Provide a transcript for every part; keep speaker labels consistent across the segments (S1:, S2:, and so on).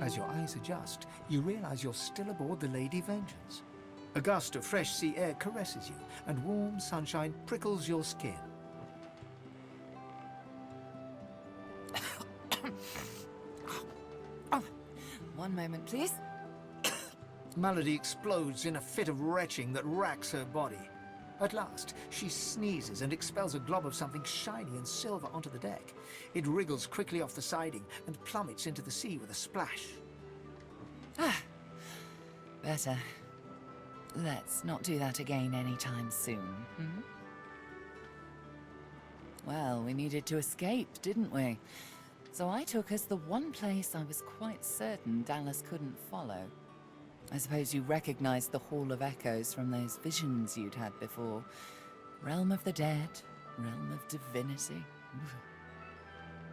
S1: As your eyes adjust, you realize you're still aboard the Lady Vengeance. A gust of fresh sea air caresses you, and warm sunshine prickles your skin.
S2: One moment, please.
S1: Malady explodes in a fit of retching that racks her body. At last, she sneezes and expels a glob of something shiny and silver onto the deck. It wriggles quickly off the siding and plummets into the sea with a splash.
S2: Ah, better. Let's not do that again anytime soon, hmm? Well, we needed to escape, didn't we? So I took us the one place I was quite certain Dallas couldn't follow. I suppose you recognized the Hall of Echoes from those visions you'd had before. Realm of the dead, realm of divinity.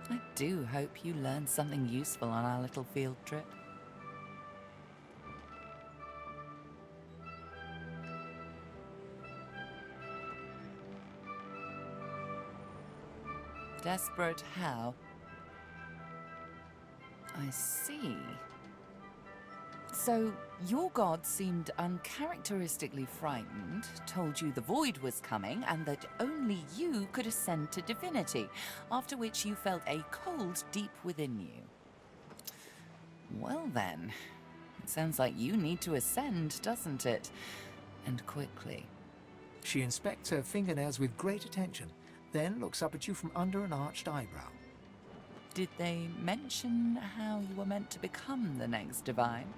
S2: I do hope you learned something useful on our little field trip. Desperate how? I see. So, your god seemed uncharacteristically frightened, told you the void was coming, and that only you could ascend to divinity, after which you felt a cold deep within you. Well then, it sounds like you need to ascend, doesn't it? And quickly.
S1: She inspects her fingernails with great attention, then looks up at you from under an arched eyebrow.
S2: Did they mention how you were meant to become the next divine?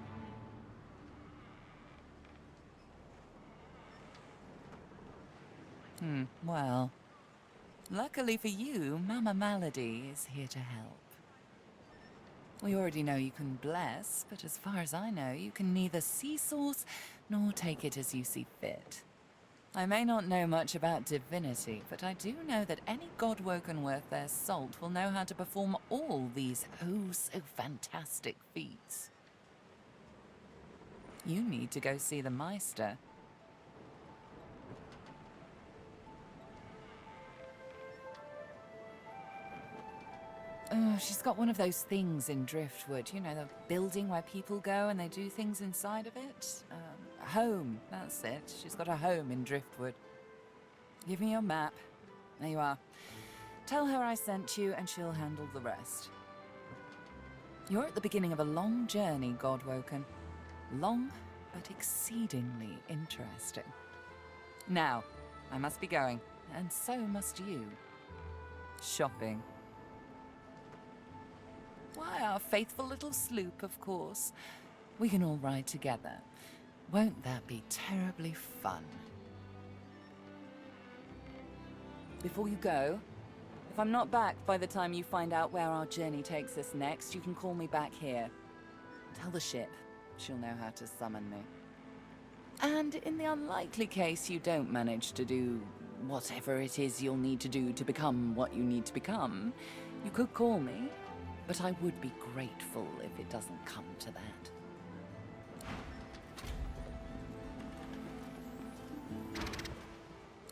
S2: Well, luckily for you, Mama Malady is here to help. We already know you can bless, but as far as I know, you can neither see source nor take it as you see fit. I may not know much about divinity, but I do know that any god-woken worth their salt will know how to perform all these oh-so-fantastic feats. You need to go see the Meister. She's got one of those things in Driftwood, you know, the building where people go and they do things inside of it. Home, that's it. She's got a home in Driftwood. Give me your map. There you are. Tell her I sent you and she'll handle the rest. You're at the beginning of a long journey, Godwoken. Long, but exceedingly interesting. Now, I must be going, and so must you. Shopping. Why, our faithful little sloop, of course. We can all ride together. Won't that be terribly fun? Before you go, if I'm not back by the time you find out where our journey takes us next, you can call me back here. Tell the ship. She'll know how to summon me. And in the unlikely case you don't manage to do whatever it is you'll need to do to become what you need to become, you could call me. But I would be grateful if it doesn't come to that.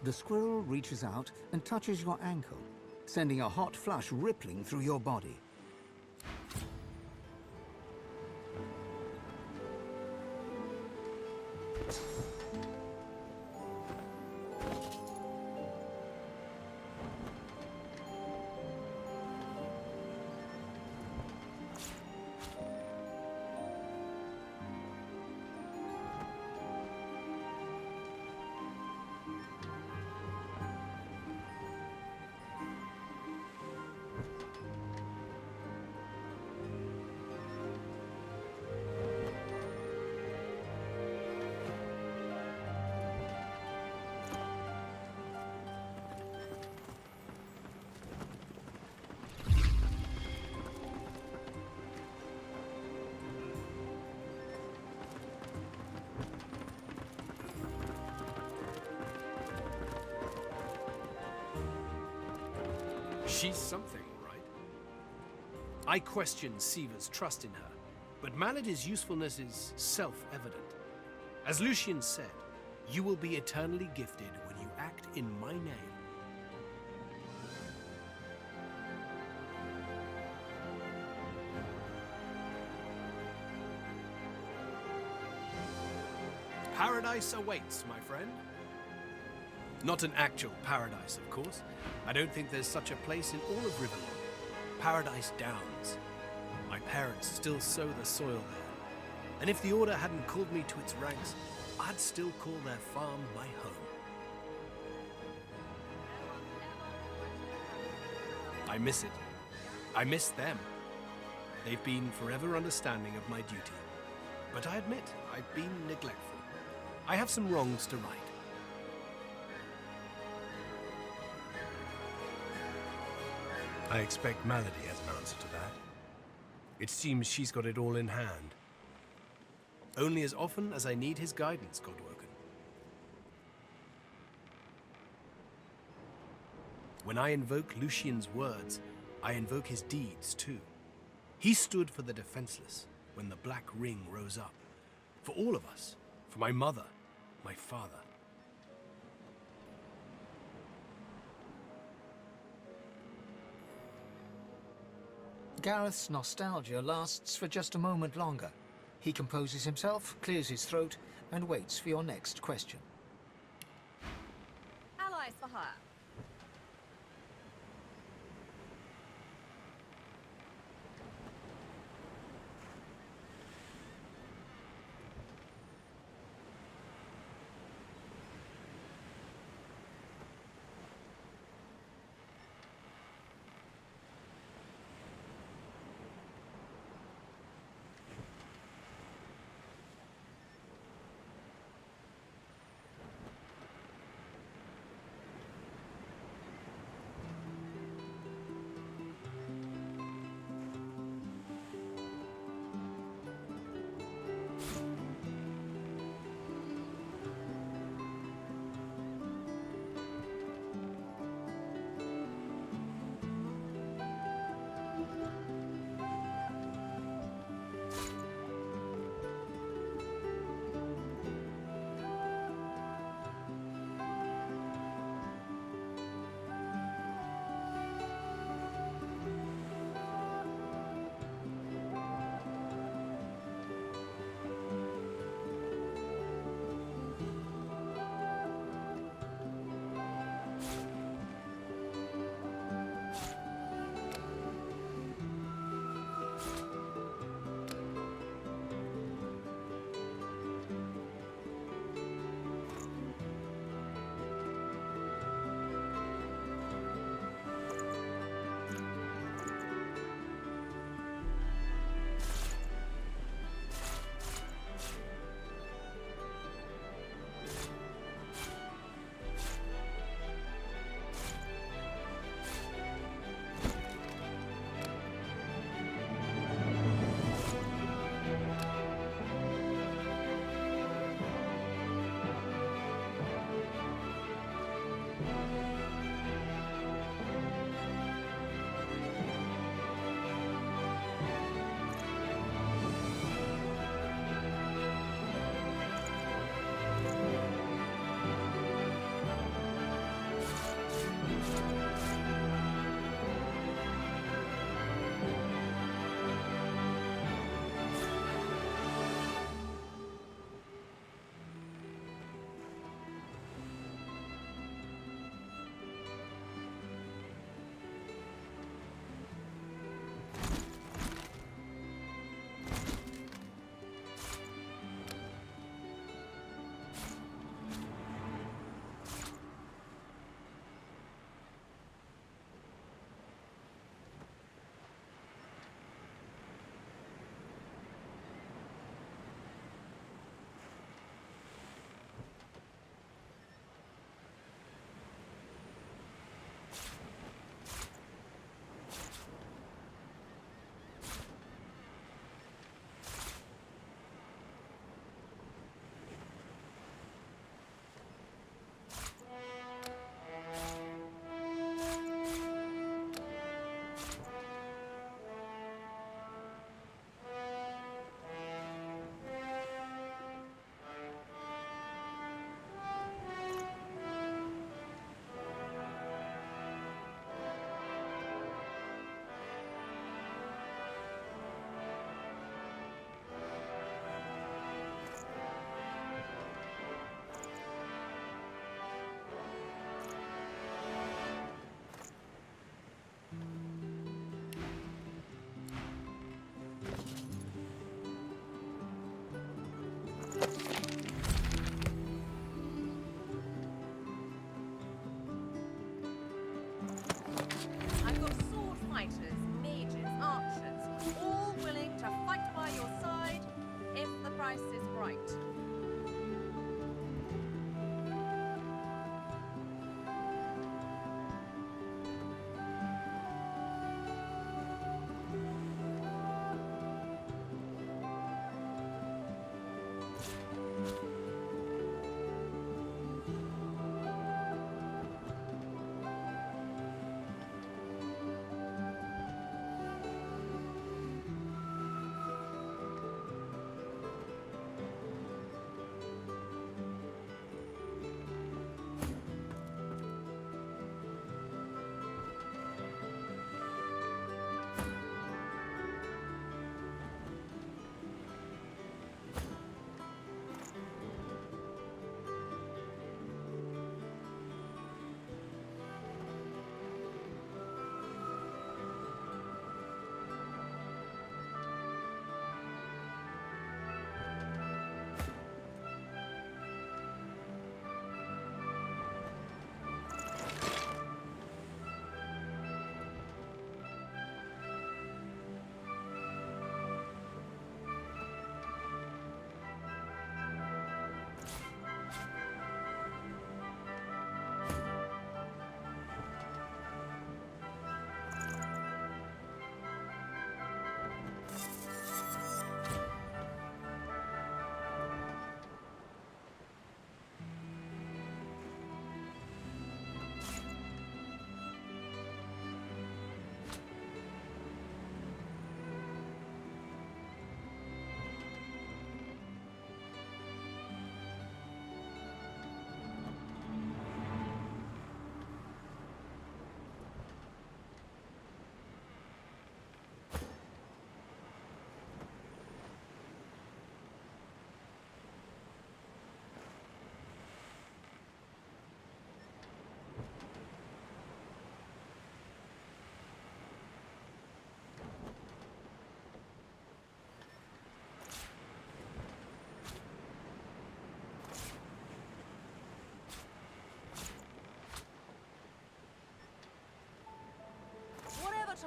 S1: The squirrel reaches out and touches your ankle, sending a hot flush rippling through your body.
S3: She's something, right? I question Siva's trust in her, but Malady's usefulness is self-evident. As Lucian said, you will be eternally gifted when you act in my name. Paradise awaits, my friend. Not an actual paradise, of course. I don't think there's such a place in all of Riverland. Paradise Downs. My parents still sow the soil there. And if the Order hadn't called me to its ranks, I'd still call their farm my home. I miss it. I miss them. They've been forever understanding of my duty. But I admit, I've been neglectful. I have some wrongs to right. I expect Malady has an answer to that. It seems she's got it all in hand. Only as often as I need his guidance, Godwoken. When I invoke Lucian's words, I invoke his deeds too. He stood for the defenseless when the Black Ring rose up. For all of us. For my mother, my father.
S1: Gareth's nostalgia lasts for just a moment longer. He composes himself, clears his throat, and waits for your next question.
S4: Allies for hire.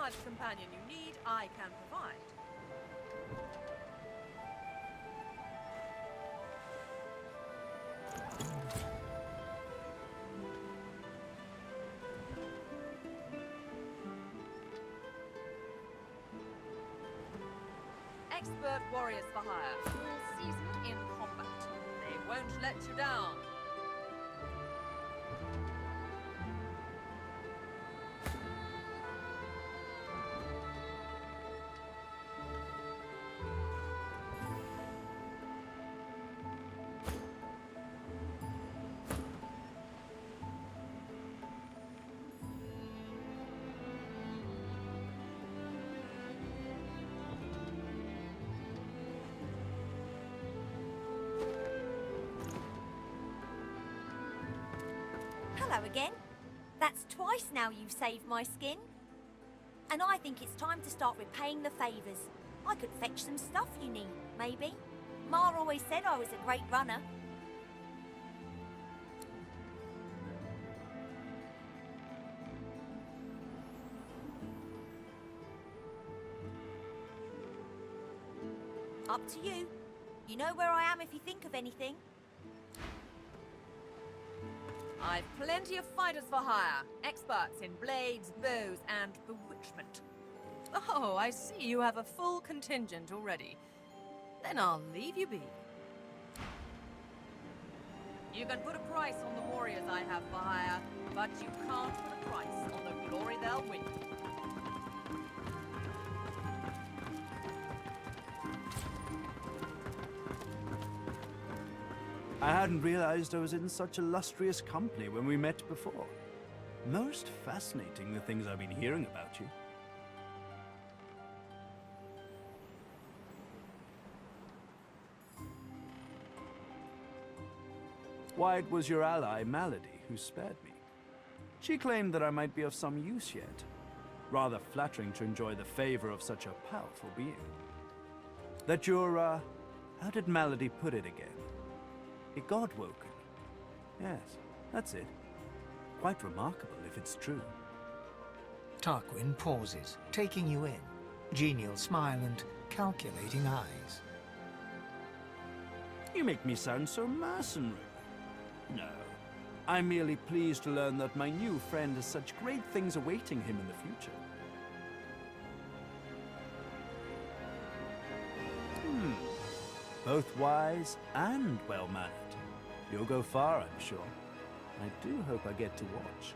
S4: type of companion you need, I can provide. Expert warriors for hire, all seasoned in combat. They won't let you down.
S5: Hello again. That's twice now you've saved my skin. And I think it's time to start repaying the favours. I could fetch some stuff you need, maybe. Ma always said I was a great runner. Up to you. You know where I am if you think of anything.
S4: I've plenty of fighters for hire, experts in blades, bows, and bewitchment. Oh, I see you have a full contingent already. Then I'll leave you be. You can put a price on the warriors I have for hire, but you can't put a price on the glory they'll win.
S6: I hadn't realized I was in such illustrious company when we met before. Most fascinating, the things I've been hearing about you. Why, it was your ally, Malady, who spared me. She claimed that I might be of some use yet. Rather flattering to enjoy the favor of such a powerful being. That you're, how did Malady put it again? A god-woken. Yes, that's it. Quite remarkable if it's true.
S1: Tarquin pauses, taking you in. Genial smile and calculating eyes.
S6: You make me sound so mercenary. No, I'm merely pleased to learn that my new friend has such great things awaiting him in the future. Both wise and well-mannered. You'll go far, I'm sure. I do hope I get to watch.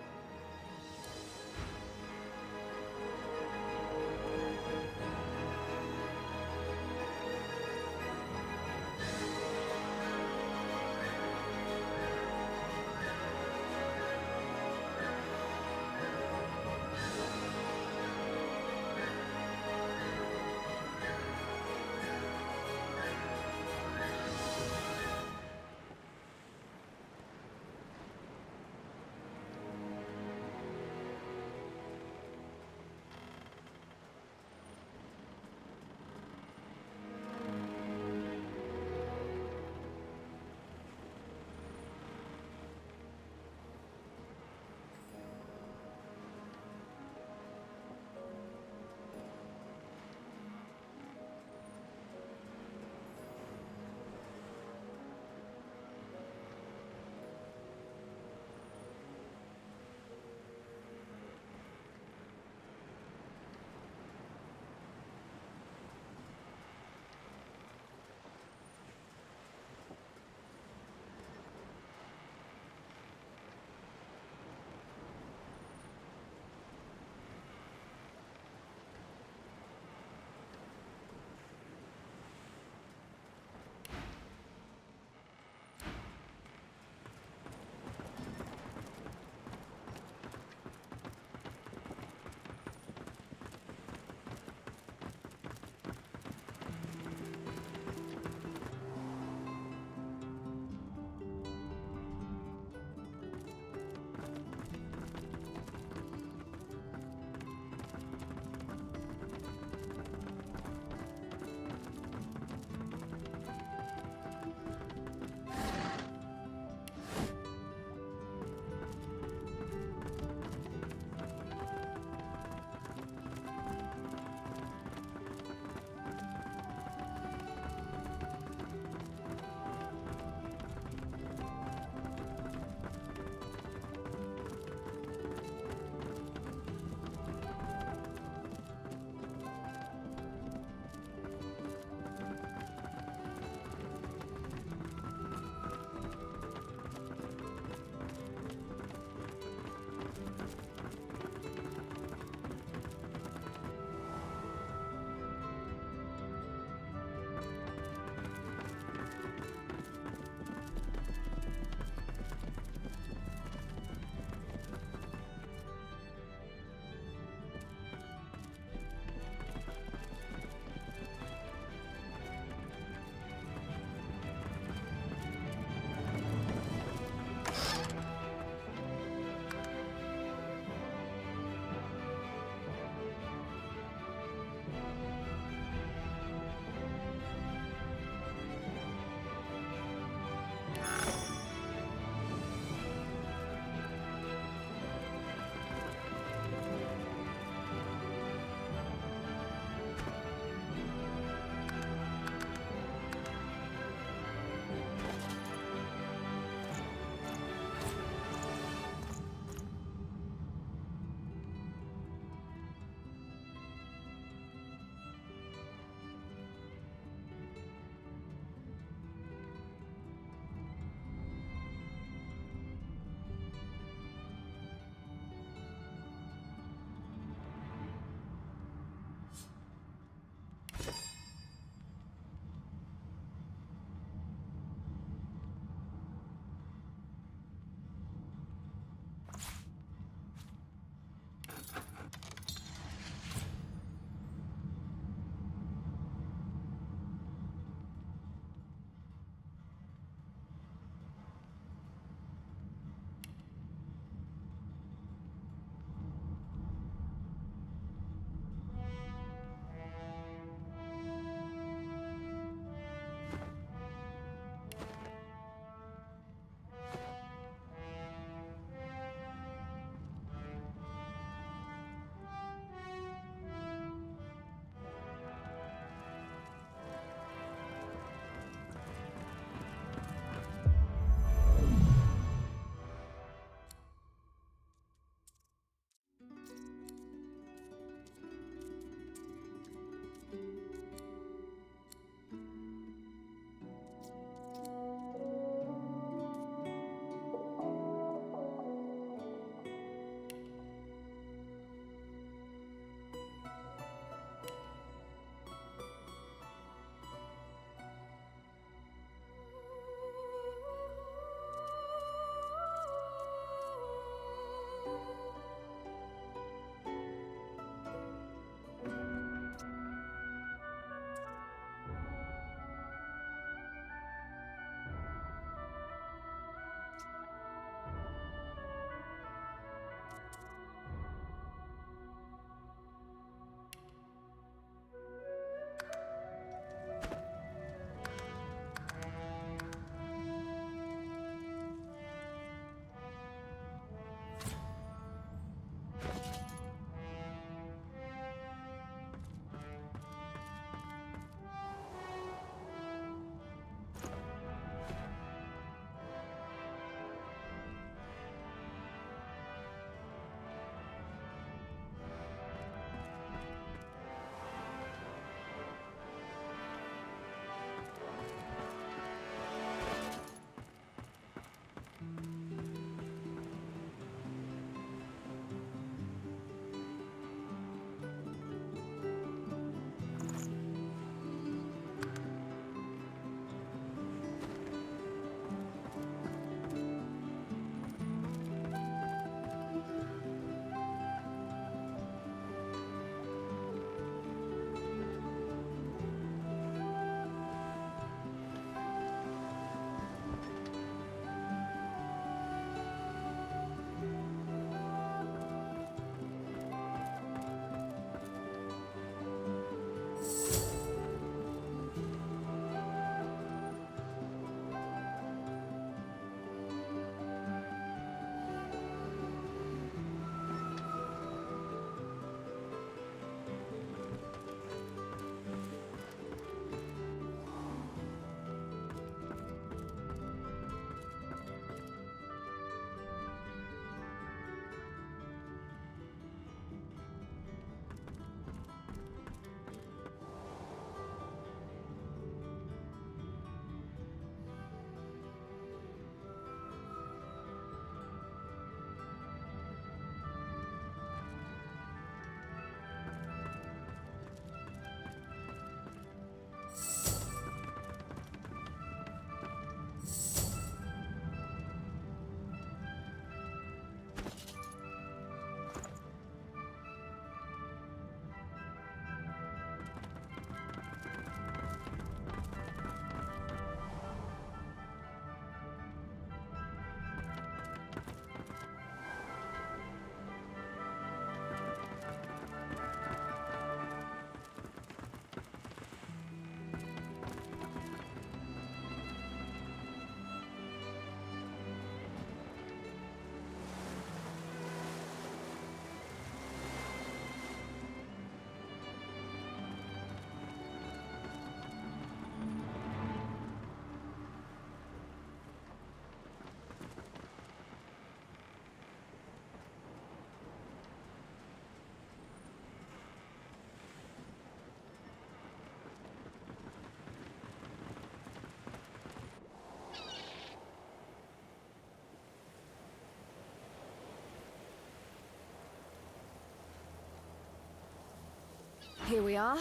S2: Here we are,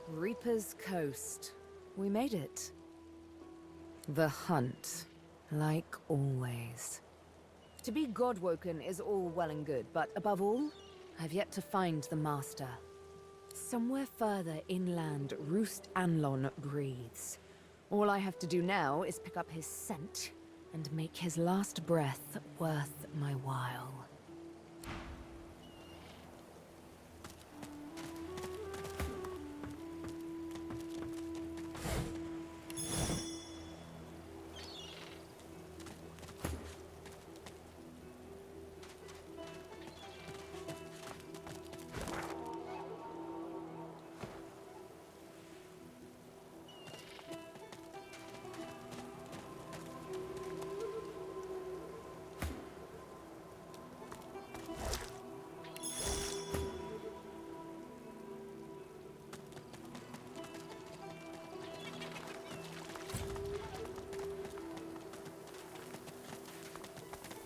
S2: Reaper's Coast. We made it. The hunt, like always. To be Godwoken is all well and good, but above all, I've yet to find the Master. Somewhere further inland, Roost Anlon breathes. All I have to do now is pick up his scent and make his last breath worth my while.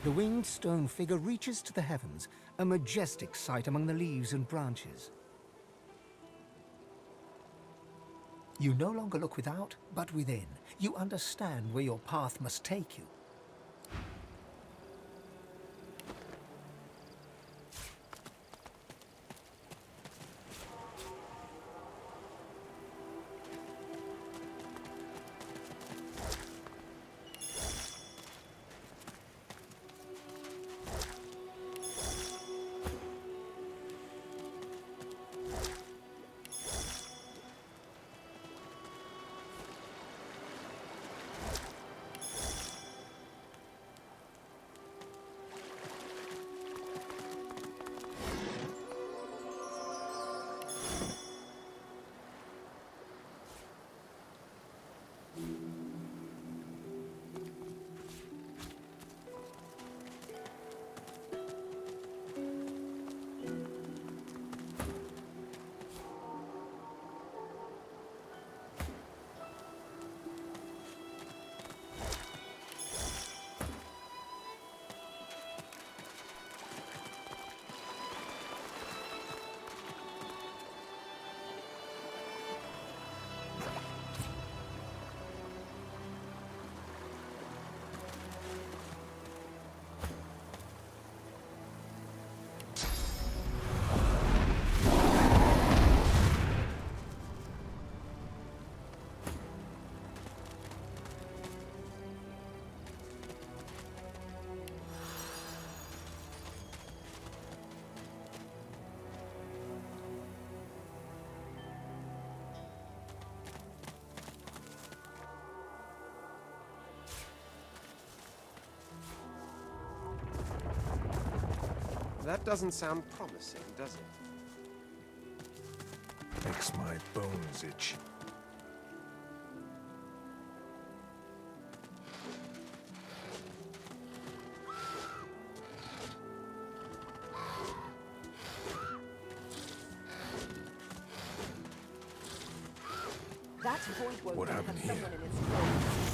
S1: The winged stone figure reaches to the heavens, a majestic sight among the leaves and branches. You no longer look without, but within. You understand where your path must take you.
S7: That doesn't sound promising, does it?
S8: Makes my bones itch.
S2: That void
S8: What happened here?
S2: someone in its throat.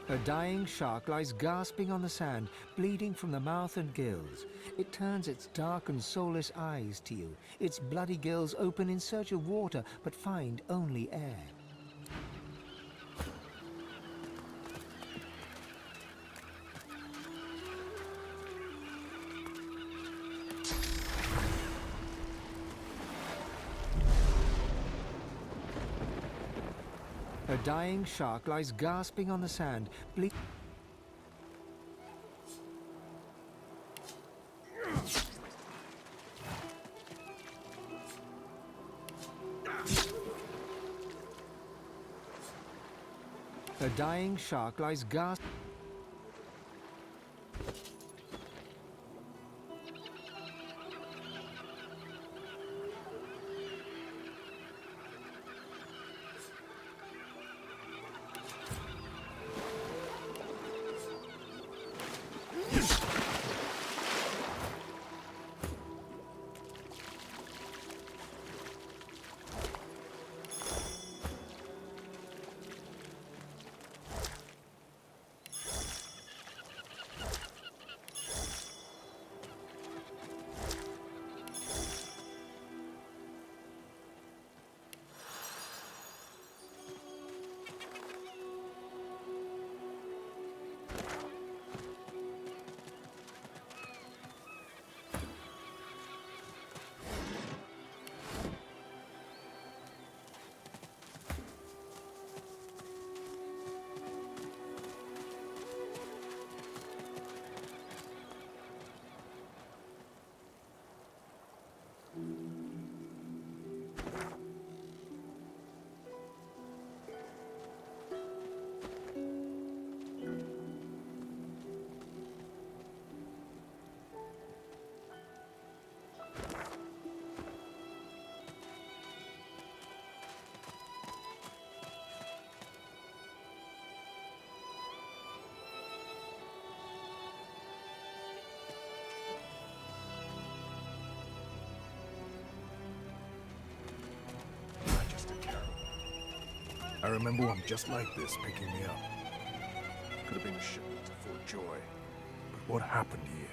S1: A dying shark lies gasping on the sand, bleeding from the mouth and gills. It turns its dark and soulless eyes to you. Its bloody gills open in search of water, but find only air. A dying shark lies gasping on the sand, A dying shark lies gasping.
S8: Majesty Carol. I remember one just like this picking me up. Could have been a shipment to Fort Joy. But what happened here?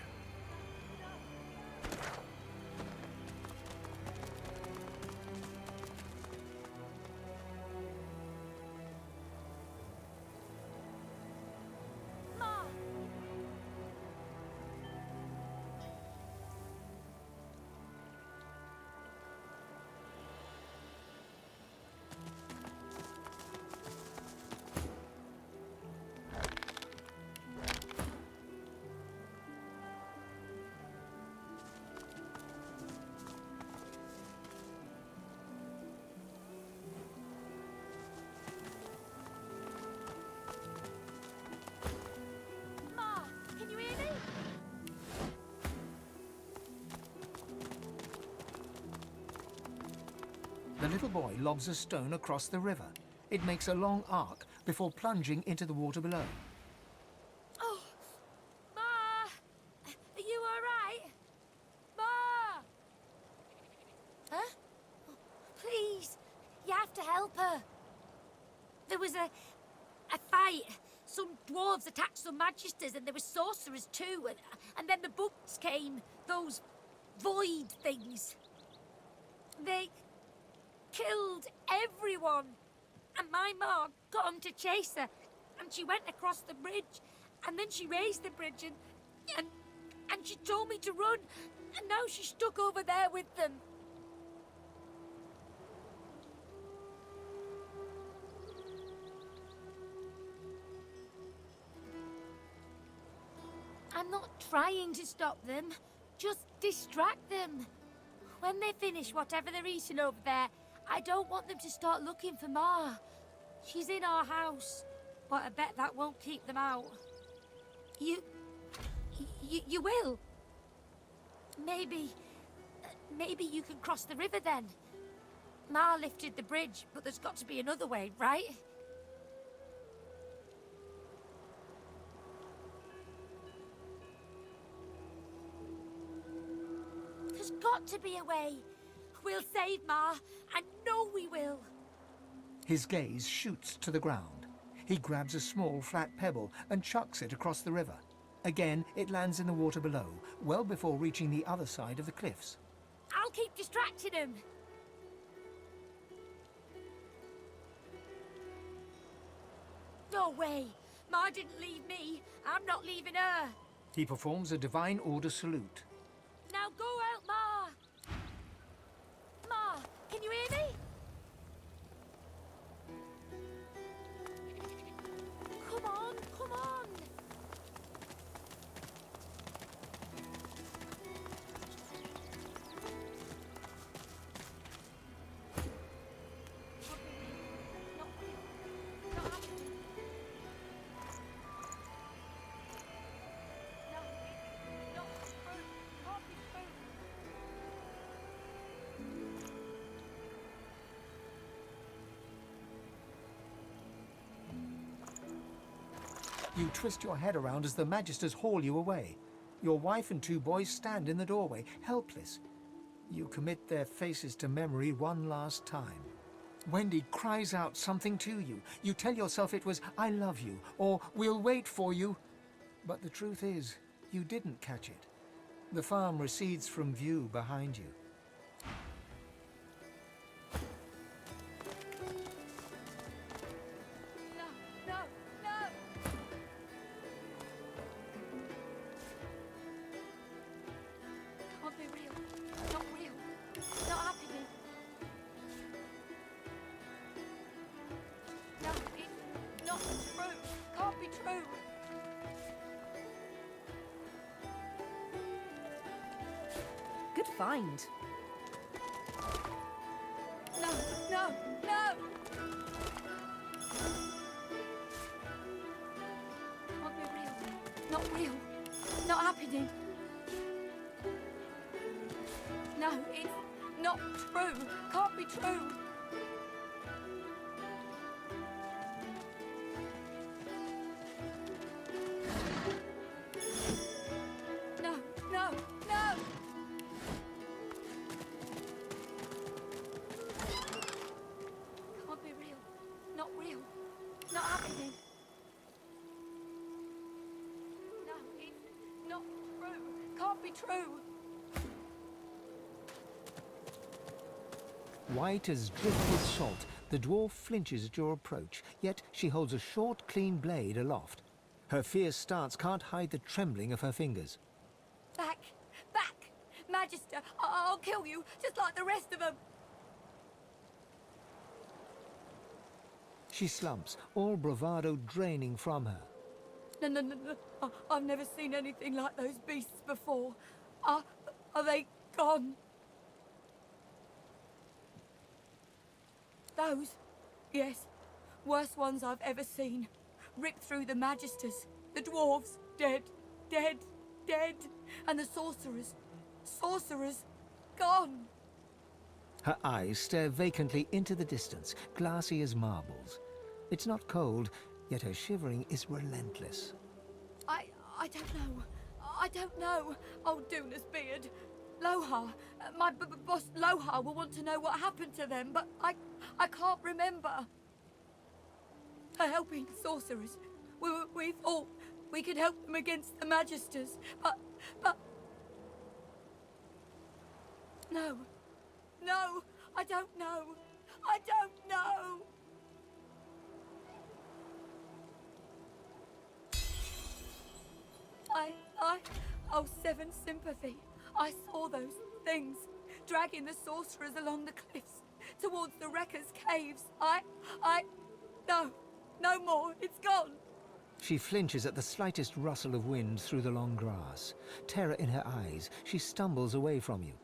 S1: The little boy lobs a stone across the river. It makes a long arc before plunging into the water below.
S5: Oh, Ma! Are you all right? Ma! Huh? Please, you have to help her. There was a fight. Some dwarves attacked some magisters and there were sorcerers too. And then the bugs came, those void things. They killed everyone. And my ma got them to chase her. And she went across the bridge. And then she raised the bridge and she told me to run. And now she's stuck over there with them. I'm not trying to stop them. Just distract them. When they finish whatever they're eating over there, I don't want them to start looking for Ma. She's in our house, but I bet that won't keep them out. You will? Maybe you can cross the river then. Ma lifted the bridge, but there's got to be another way, right? There's got to be a way. We'll save Ma. I know we will.
S1: His gaze shoots to the ground. He grabs a small flat pebble and chucks it across the river. Again, it lands in the water below, well before reaching the other side of the cliffs.
S5: I'll keep distracting him. No way. Ma didn't leave me. I'm not leaving her.
S1: He performs a divine order salute.
S5: Now go out, Ma. Ma, can you hear me? Come on, come on.
S1: You twist your head around as the Magisters haul you away. Your wife and 2 boys stand in the doorway, helpless. You commit their faces to memory one last time. Wendy cries out something to you. You tell yourself it was, "I love you," or "We'll wait for you." But the truth is, you didn't catch it. The farm recedes from view behind you.
S5: No, no, no. Can't be real. Not real. Not happening. No, it's not true. Can't be true.
S4: Good find.
S5: No, no, no. Can't be real. Not real. Not happening. No, it's not true. Can't be true. No, no, no. Can't be real. Not real. Not happening. No, it's not true. Can't be true.
S1: White as driftwood salt, the dwarf flinches at your approach, yet she holds a short, clean blade aloft. Her fierce stance can't hide the trembling of her fingers.
S5: Back! Back! Magister, I'll kill you, just like the rest of them!
S1: She slumps, all bravado draining from her.
S5: No, no, no, no. I've never seen anything like those beasts before. Are they gone? Those? Yes. Worst ones I've ever seen. Ripped through the Magisters. The dwarves. Dead. Dead. Dead. And the sorcerers. Sorcerers. Gone.
S1: Her eyes stare vacantly into the distance, glassy as marbles. It's not cold, yet her shivering is relentless.
S5: I don't know. I don't know. Old Duna's beard. Lohar. My boss Lohar will want to know what happened to them, but I can't remember. Her helping sorcerers. We thought we could help them against the Magisters, but... No. No, I don't know. I don't know. Oh, Seven Sympathy. I saw those things, dragging the sorcerers along the cliffs, towards the Wreckers' caves. No more, it's gone.
S1: She flinches at the slightest rustle of wind through the long grass. Terror in her eyes, she stumbles away from you.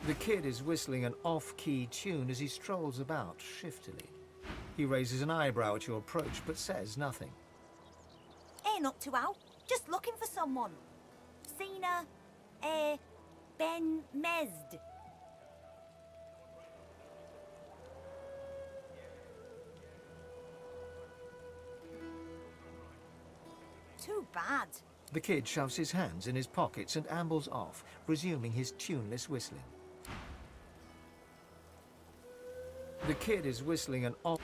S1: The kid is whistling an off-key tune as he strolls about shiftily. He raises an eyebrow at your approach, but says nothing.
S5: Ain't up to out. Just looking for someone. Seen Ben Mesd. Too bad.
S1: The kid shoves his hands in his pockets and ambles off, resuming his tuneless whistling. The kid is whistling an off...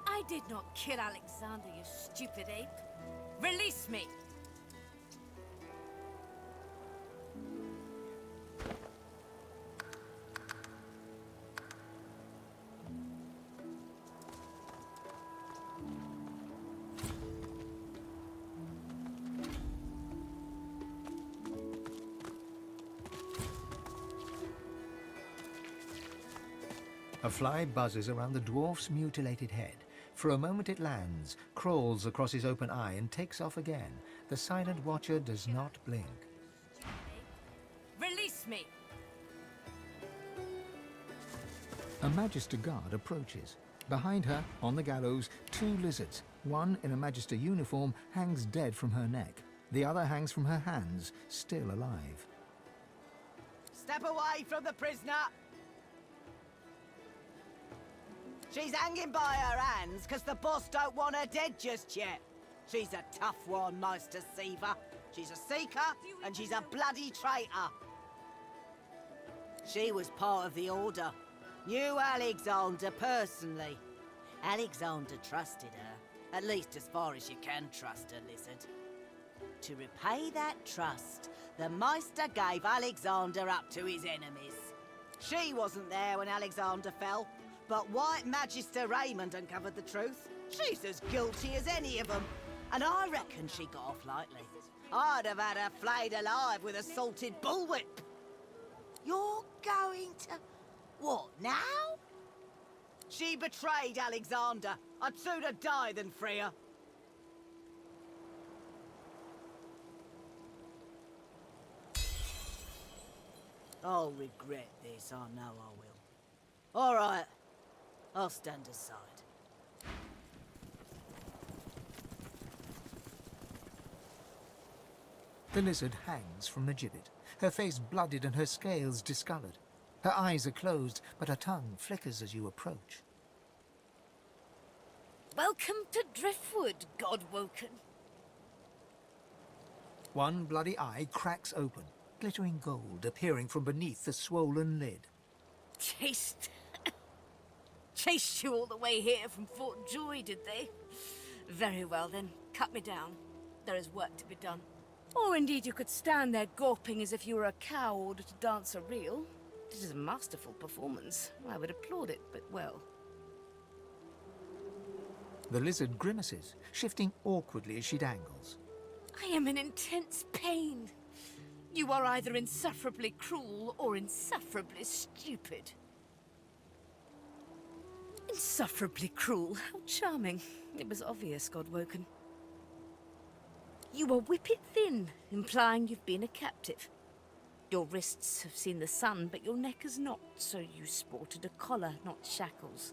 S4: I did not kill Alexander, you stupid ape. Release me!
S1: A fly buzzes around the dwarf's mutilated head. For a moment it lands, crawls across his open eye and takes off again. The silent watcher does not blink.
S4: Release me!
S1: A Magister guard approaches. Behind her, on the gallows, 2 lizards. One in a Magister uniform hangs dead from her neck. The other hangs from her hands, still alive.
S9: Step away from the prisoner! She's hanging by her hands because the boss don't want her dead just yet. She's a tough one, Meister Seaver. She's a seeker, and she's a bloody traitor. She was part of the Order. Knew Alexander personally. Alexander trusted her, at least as far as you can trust a lizard. To repay that trust, the Meister gave Alexander up to his enemies. She wasn't there when Alexander fell. But White Magister Raymond uncovered the truth. She's as guilty as any of them. And I reckon she got off lightly. I'd have had her flayed alive with a salted bullwhip. You're going to... what, now? She betrayed Alexander. I'd sooner die than free her. I'll regret this, I know I will. All right. I'll stand aside.
S1: The lizard hangs from the gibbet, her face blooded and her scales discoloured. Her eyes are closed, but her tongue flickers as you approach.
S4: Welcome to Driftwood, Godwoken.
S1: One bloody eye cracks open, glittering gold appearing from beneath the swollen lid.
S4: Chased you all the way here from Fort Joy, did they? Very well then, cut me down. There is work to be done. Or indeed you could stand there gawping as if you were a cow ordered to dance a reel. It is a masterful performance. I would applaud it, but well.
S1: The lizard grimaces, shifting awkwardly as she dangles.
S4: I am in intense pain. You are either insufferably cruel or insufferably stupid. Insufferably cruel. How charming. It was obvious, Godwoken. You are whippet thin, implying you've been a captive. Your wrists have seen the sun, but your neck has not, so you sported a collar, not shackles.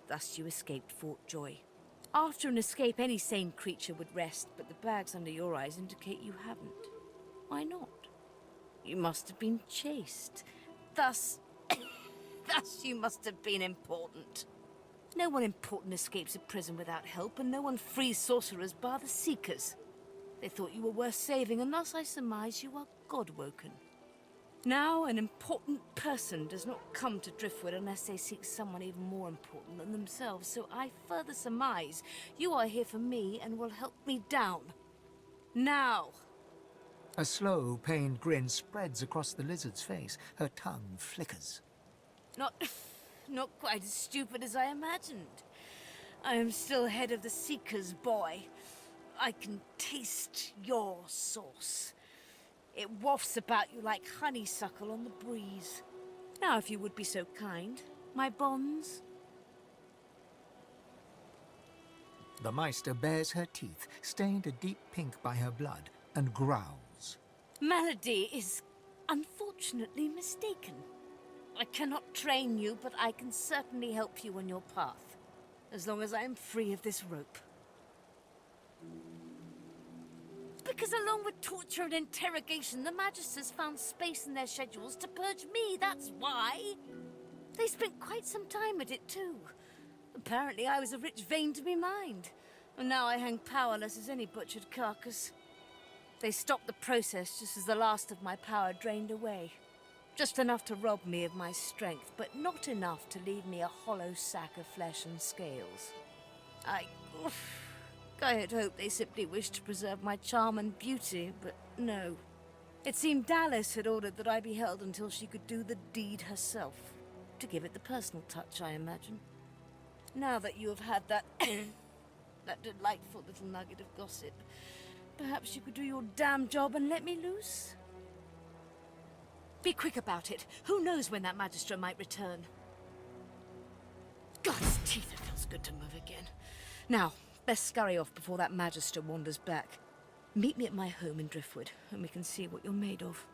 S4: Thus you escaped Fort Joy. After an escape, any sane creature would rest, but the bags under your eyes indicate you haven't. Why not? You must have been chased.
S5: Thus... thus you must have been important. No one important escapes a prison without help, and no one frees sorcerers bar the Seekers. They thought you were worth saving, and thus I surmise you are God-woken. Now, an important person does not come to Driftwood unless they seek someone even more important than themselves, so I further surmise you are here for me and will help me down. Now!
S1: A slow, pained grin spreads across the lizard's face. Her tongue flickers.
S5: Not quite as stupid as I imagined. I am still head of the Seekers, boy. I can taste your sauce. It wafts about you like honeysuckle on the breeze. Now, if you would be so kind, my bonds.
S1: The Meister bares her teeth, stained a deep pink by her blood, and growls.
S5: Malady is unfortunately mistaken. I cannot train you, but I can certainly help you on your path, as long as I am free of this rope. Because along with torture and interrogation, the Magisters found space in their schedules to purge me, that's why. They spent quite some time at it, too. Apparently I was a rich vein to be mined, and now I hang powerless as any butchered carcass. They stopped the process just as the last of my power drained away. Just enough to rob me of my strength, but not enough to leave me a hollow sack of flesh and scales. I had hoped they simply wished to preserve my charm and beauty, but no. It seemed Dallas had ordered that I be held until she could do the deed herself. To give it the personal touch, I imagine. Now that you have had that... that delightful little nugget of gossip, perhaps you could do your damn job and let me loose? Be quick about it. Who knows when that Magister might return? God's teeth, it feels good to move again. Now, best scurry off before that Magister wanders back. Meet me at my home in Driftwood, and we can see what you're made of.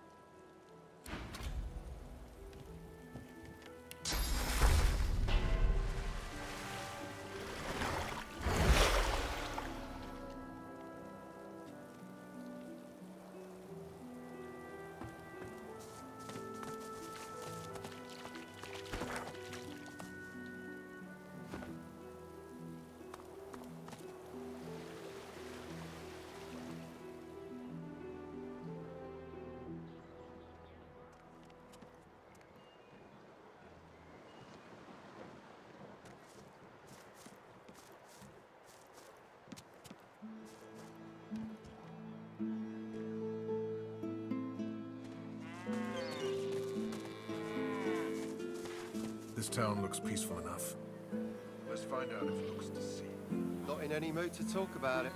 S8: This town looks peaceful enough. Let's find out if it looks to see.
S7: Not in any mood to talk about it.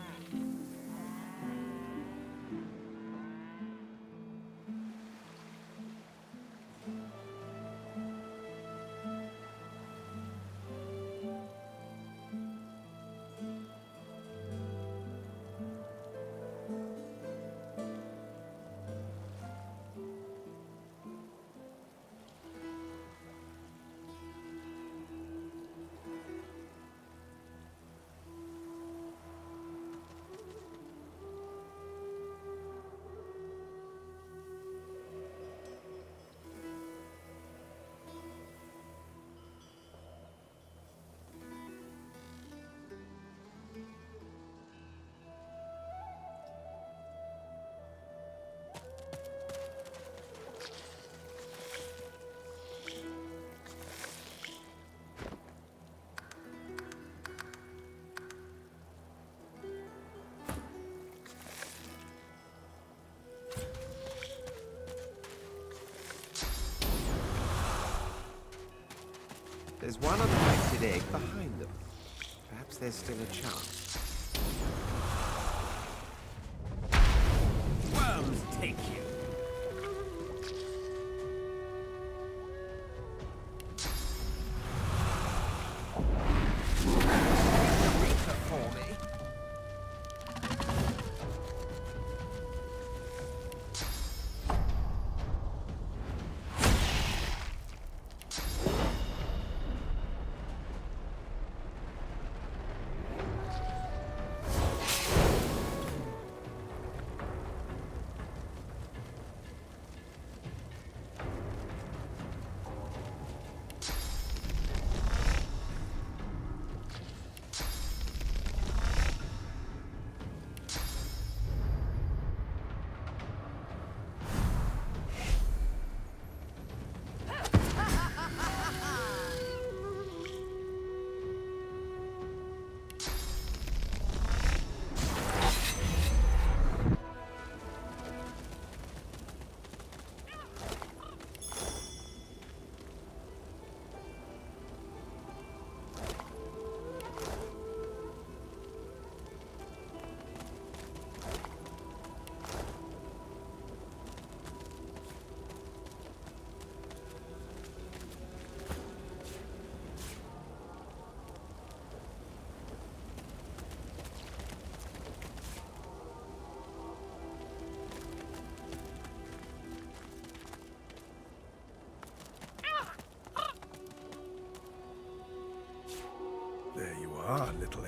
S7: There's one unpainted egg behind them. Perhaps there's still a chance.
S10: Worms take you. Reaper for me.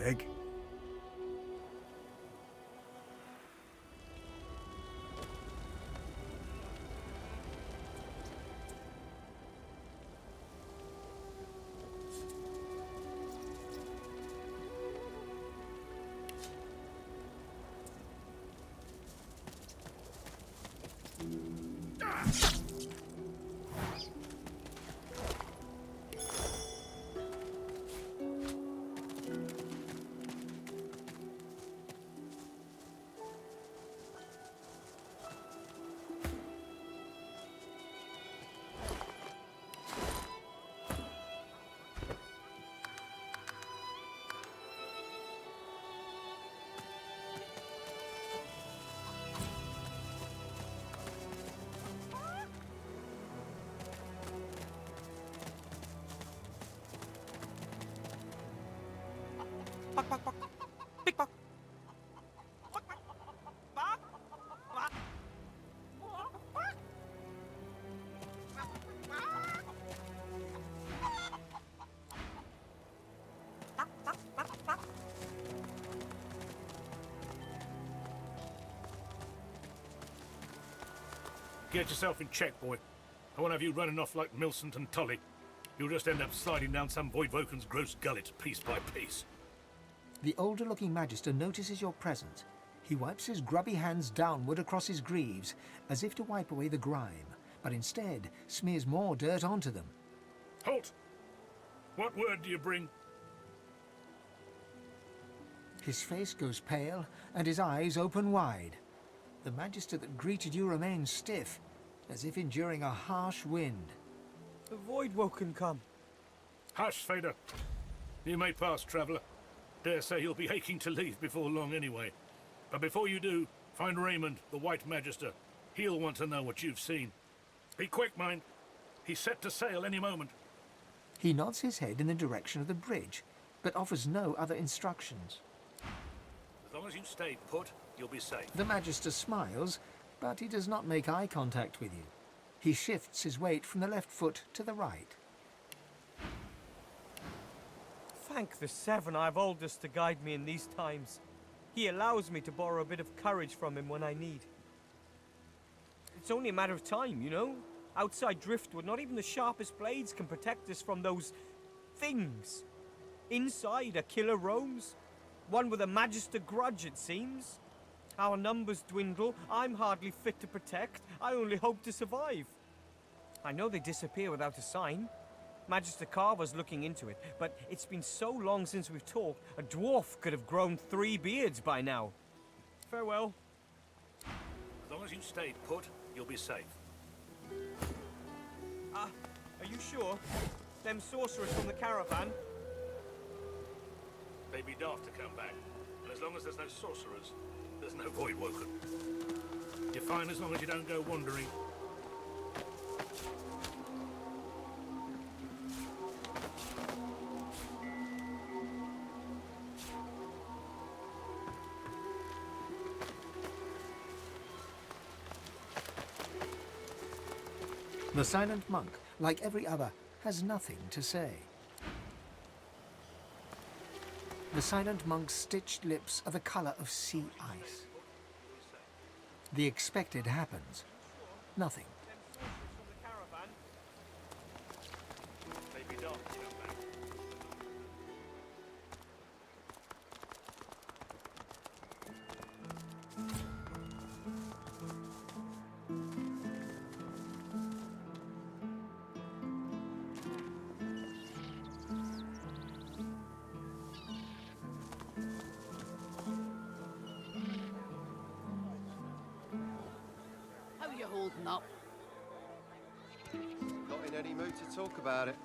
S8: leg.
S11: Get yourself in check, boy. I won't have you running off like Millicent and Tully. You'll just end up sliding down some Voidwoken's gross gullet, piece by piece.
S1: The older-looking Magister notices your presence. He wipes his grubby hands downward across his greaves, as if to wipe away the grime, but instead smears more dirt onto them.
S11: Halt! What word do you bring?
S1: His face goes pale, and his eyes open wide. The Magister that greeted you remains stiff, as if enduring a harsh wind.
S10: The Voidwoken come.
S11: Hush, Fader. You may pass, traveller. Dare say you'll be aching to leave before long anyway. But before you do, find Raymond, the White Magister. He'll want to know what you've seen. Be quick, mind. He's set to sail any moment.
S1: He nods his head in the direction of the bridge, but offers no other instructions.
S11: As long as you stay put, you'll be safe.
S1: The Magister smiles, but he does not make eye contact with you. He shifts his weight from the left foot to the right.
S10: Thank the Seven I've oldest to guide me in these times. He allows me to borrow a bit of courage from him when I need. It's only a matter of time, you know? Outside Driftwood, not even the sharpest blades can protect us from those things. Inside, a killer roams. One with a Magister grudge, it seems. Our numbers dwindle. I'm hardly fit to protect. I only hope to survive. I know they disappear without a sign. Magister Carver's looking into it, but it's been so long since we've talked, a dwarf could have grown 3 beards by now. Farewell.
S11: As long as you stay put, you'll be safe.
S10: Are you sure? Them sorcerers from the caravan?
S11: They'd be daft to come back. And as long as there's no sorcerers, there's no Voidwoken. You're fine as long as you don't go wandering.
S1: The silent monk, like every other, has nothing to say. The silent monk's stitched lips are the color of sea ice. The expected happens. Nothing.
S11: They'd be daft to come back.
S12: How you holding up?
S7: Not in any mood to talk about it.